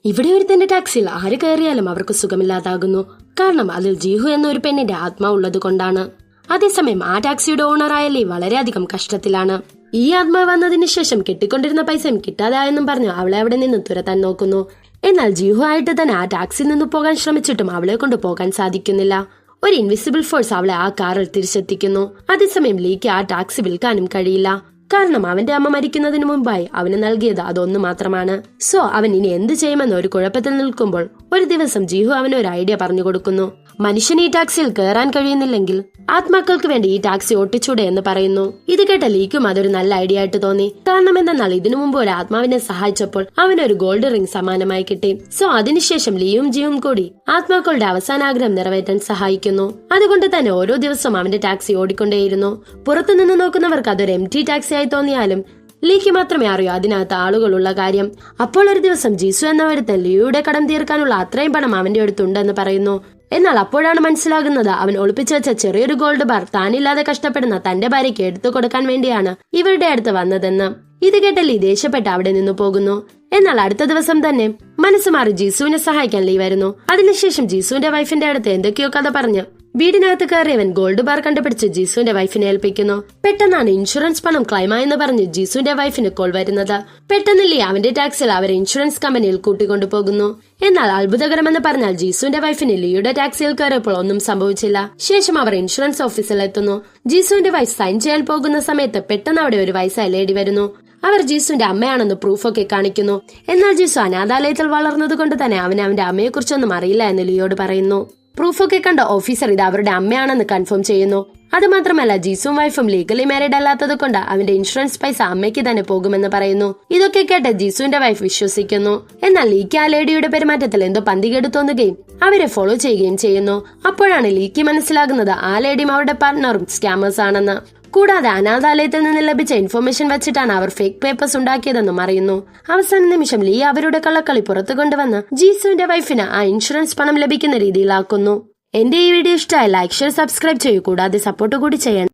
ഇവിടെ ഒരുത്തന്റെ ടാക്സിയിൽ ആര് കയറിയാലും അവർക്ക് സുഖമില്ലാതാകുന്നു. കാരണം അതിൽ ജീഹു എന്നൊരു പെണ്ണിന്റെ ആത്മാവുള്ളത് കൊണ്ടാണ്. അതേസമയം ആ ടാക്സിയുടെ ഓണറായ ലീ വളരെയധികം കഷ്ടത്തിലാണ്. ഈ ആത്മാവ് വന്നതിന് ശേഷം കിട്ടിക്കൊണ്ടിരുന്ന പൈസയും കിട്ടാതായെന്നും പറഞ്ഞു അവളെ അവിടെ നിന്ന് തുരത്താൻ നോക്കുന്നു. എന്നാൽ ജീഹു ആയിട്ട് തന്നെ ആ ടാക്സിയിൽ നിന്ന് പോകാൻ ശ്രമിച്ചിട്ടും അവളെ കൊണ്ട് പോകാൻ സാധിക്കുന്നില്ല. ഒരു ഇൻവിസിബിൾ ഫോഴ്സ് അവളെ ആ കാറിൽ തിരിച്ചെത്തിക്കുന്നു. അതേസമയം ലീക്ക് ആ ടാക്സി വിൽക്കാനും കഴിയില്ല. കാരണം അവന്റെ അമ്മ മരിക്കുന്നതിന് മുമ്പായി അവന് നൽകിയത് അതൊന്നു മാത്രമാണ്. സോ അവൻ ഇനി എന്ത് ചെയ്യുമെന്ന് ഒരു കുഴപ്പത്തിൽ നിൽക്കുമ്പോൾ ഒരു ദിവസം ജീഹു അവന് ഒരു ഐഡിയ പറഞ്ഞു കൊടുക്കുന്നു. മനുഷ്യന് ഈ ടാക്സിയിൽ കയറാൻ കഴിയുന്നില്ലെങ്കിൽ ആത്മാക്കൾക്ക് വേണ്ടി ഈ ടാക്സി ഓട്ടിച്ചൂടെ എന്ന് പറയുന്നു. ഇത് കേട്ട ലീക്കും അതൊരു നല്ല ഐഡിയ ആയിട്ട് തോന്നി. കാരണം എന്തെന്നാൽ ഇതിനു മുമ്പ് ഒരു ആത്മാവിനെ സഹായിച്ചപ്പോൾ അവനൊരു ഗോൾഡ് റിംഗ് സമ്മാനമായി കിട്ടി. സോ അതിനുശേഷം ലീയും ജിയും കൂടി ആത്മാക്കളുടെ അവസാന ആഗ്രഹം നിറവേറ്റാൻ സഹായിക്കുന്നു. അതുകൊണ്ട് തന്നെ ഓരോ ദിവസവും അവന്റെ ടാക്സി ഓടിക്കൊണ്ടേയിരുന്നു. പുറത്തുനിന്ന് നോക്കുന്നവർക്ക് അതൊരു എംപ്റ്റി ടാക്സി ആയി തോന്നിയാലും ലീക്ക് മാത്രമേ അറിയൂ അതിനകത്ത് ആളുകളുള്ള കാര്യം. അപ്പോൾ ഒരു ദിവസം ജീസു എന്നവരുത്തൻ ലിയുടെ കടം തീർക്കാനുള്ള അത്രയും പണം അവന്റെ അടുത്തുണ്ടെന്ന് പറയുന്നു. എന്നാൽ അപ്പോഴാണ് മനസ്സിലാകുന്നത് അവൻ ഒളിപ്പിച്ചു വെച്ച ചെറിയൊരു ഗോൾഡ് ബാർ താനില്ലാതെ കഷ്ടപ്പെടുന്ന തന്റെ ഭാര്യയ്ക്ക് എടുത്തു കൊടുക്കാൻ വേണ്ടിയാണ് ഇവരുടെ അടുത്ത് വന്നതെന്ന്. ഇത് കേട്ട ലീ ദേഷ്യപ്പെട്ട് അവിടെ നിന്ന് പോകുന്നു. എന്നാൽ അടുത്ത ദിവസം തന്നെ മനസ്സ് മാറി ജീസുവിനെ സഹായിക്കാൻ ലീ വരുന്നു. അതിനുശേഷം ജീസുവിന്റെ വൈഫിന്റെ അടുത്ത് എന്തൊക്കെയോ കഥ പറഞ്ഞ് വീടിനകത്ത് കയറിയവൻ ഗോൾഡ് ബാർ കണ്ടുപിടിച്ച് ജീസുവിന്റെ വൈഫിനെ ഏൽപ്പിക്കുന്നു. പെട്ടെന്നാണ് ഇൻഷുറൻസ് പണം ക്ലൈമായെന്ന് പറഞ്ഞ് ജീസുവിന്റെ വൈഫിന് കോൾ വരുന്നത്. പെട്ടെന്ന് ലീ അവന്റെ ടാക്സിയിൽ അവരെ ഇൻഷുറൻസ് കമ്പനിയിൽ കൂട്ടിക്കൊണ്ടുപോകുന്നു. എന്നാൽ അത്ഭുതകരമെന്ന് പറഞ്ഞാൽ ജീസുവിന്റെ വൈഫിന് ലീയുടെ ടാക്സിയിൽ കയറിയപ്പോൾ ഒന്നും സംഭവിച്ചില്ല. ശേഷം അവർ ഇൻഷുറൻസ് ഓഫീസിൽ എത്തുന്നു. ജീസുവിന്റെ വൈഫ് സൈൻ ചെയ്യാൻ പോകുന്ന സമയത്ത് പെട്ടെന്ന് അവിടെ ഒരു വയസ്സായ ലേഡി വരുന്നു. അവർ ജീസുവിന്റെ അമ്മയാണെന്ന് പ്രൂഫൊക്കെ കാണിക്കുന്നു. എന്നാൽ ജീസു അനാഥാലയത്തിൽ വളർന്നത് കൊണ്ട് തന്നെ അവന് അവന്റെ അമ്മയെക്കുറിച്ചൊന്നും അറിയില്ല എന്ന് ലിയോട് പറയുന്നു. പ്രൂഫൊക്കെ കണ്ട ഓഫീസർ ഇത് അവരുടെ അമ്മയാണെന്ന് കൺഫേം ചെയ്യുന്നു. അതുമാത്രമല്ല ജീസും വൈഫും ലീഗലി മാരീഡ് അല്ലാത്തത് കൊണ്ട് അവന്റെ ഇൻഷുറൻസ് പൈസ അമ്മയ്ക്ക് തന്നെ പോകുമെന്ന് പറയുന്നു. ഇതൊക്കെ കേട്ട് ജീസുവിന്റെ വൈഫ് വിശ്വസിക്കുന്നു. എന്നാൽ ലീക്ക് ആ ലേഡിയുടെ പെരുമാറ്റത്തിൽ എന്തോ പന്തികേട് തോന്നുകയും അവരെ ഫോളോ ചെയ്യുകയും ചെയ്യുന്നു. അപ്പോഴാണ് ലീക്ക് മനസ്സിലാകുന്നത് ആ ലേഡിയും അവരുടെ പാർട്ട്ണറും സ്കാമേഴ്സ് ആണെന്ന്. കൂടാതെ അനാഥാലയത്തിൽ നിന്ന് ലഭിച്ച ഇൻഫർമേഷൻ വെച്ചിട്ടാണ് അവർ ഫേക്ക് പേപ്പേഴ്സ് ഉണ്ടാക്കിയതെന്നും അറിയുന്നു. അവസാന നിമിഷം ലീ അവരുടെ കള്ളക്കളി പുറത്തു കൊണ്ടുവന്ന് ജീസുവിന്റെ വൈഫിന് ആ ഇൻഷുറൻസ് പണം ലഭിക്കുന്ന രീതിയിലാക്കുന്നു. എന്റെ ഈ വീഡിയോ ഇഷ്ടമായി ലൈക്ക് ഷെയർ സബ്സ്ക്രൈബ് ചെയ്യൂ. കൂടാതെ സപ്പോർട്ട് കൂടി ചെയ്യാൻ